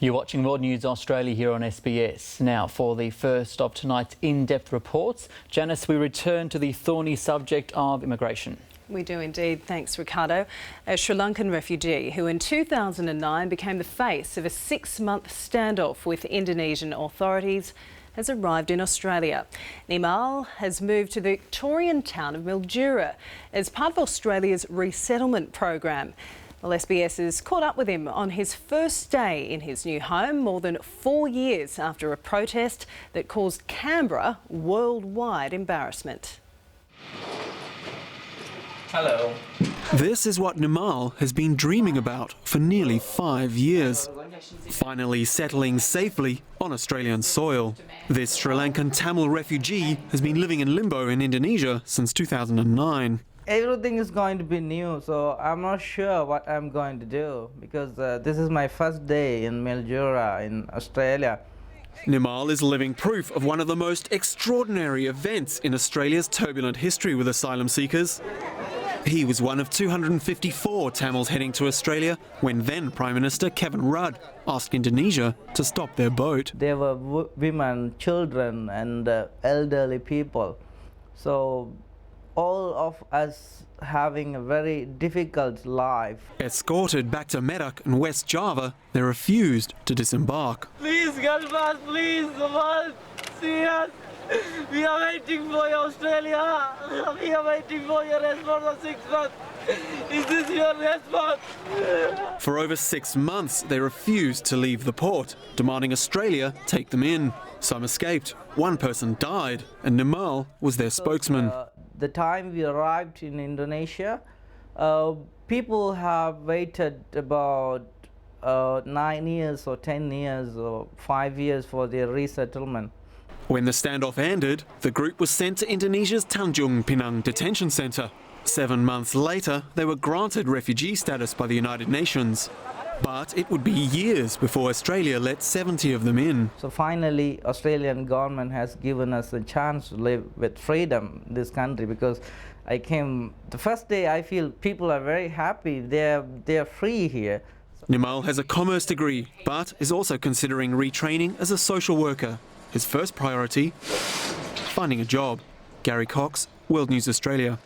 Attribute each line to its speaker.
Speaker 1: You're watching World News Australia here on SBS. Now, for the first of tonight's in-depth reports, Janice, we return to the thorny subject of immigration.
Speaker 2: We do indeed. Thanks, Ricardo. A Sri Lankan refugee who in 2009 became the face of a 6-month standoff with Indonesian authorities has arrived in Australia. Nimal has moved to the Victorian town of Mildura as part of Australia's resettlement program. Well, SBS has caught up with him on his first day in his new home, more than 4 years after a protest that caused Canberra worldwide embarrassment.
Speaker 3: Hello.
Speaker 4: This is what Nimal has been dreaming about for nearly 5 years. Finally settling safely on Australian soil. This Sri Lankan Tamil refugee has been living in limbo in Indonesia since 2009.
Speaker 3: Everything is going to be new, so I'm not sure what I'm going to do because this is my first day in Mildura in Australia.
Speaker 4: Nimal is living proof of one of the most extraordinary events in Australia's turbulent history with asylum seekers. He was one of 254 Tamils heading to Australia when then Prime Minister Kevin Rudd asked Indonesia to stop their boat.
Speaker 3: There were women, children and elderly people. So all of us having a very difficult life.
Speaker 4: Escorted back to Merak and West Java, they refused to disembark.
Speaker 5: Please, Galvas, please, come on, see us. We are waiting for you, Australia. We are waiting for your response for 6 months. Is this your response?
Speaker 4: For over 6 months, they refused to leave the port, demanding Australia take them in. Some escaped, one person died, and Nimal was their spokesman.
Speaker 3: The time we arrived in Indonesia, people have waited about 9 years or 10 years or 5 years for their resettlement.
Speaker 4: When the standoff ended, the group was sent to Indonesia's Tanjung Pinang detention centre. 7 months later, they were granted refugee status by the United Nations. But it would be years before Australia let 70 of them in.
Speaker 3: So finally, Australian government has given us a chance to live with freedom in this country because I came, the first day I feel people are very happy, they're free here.
Speaker 4: Nimal has a commerce degree, but is also considering retraining as a social worker. His first priority, finding a job. Gary Cox, World News Australia.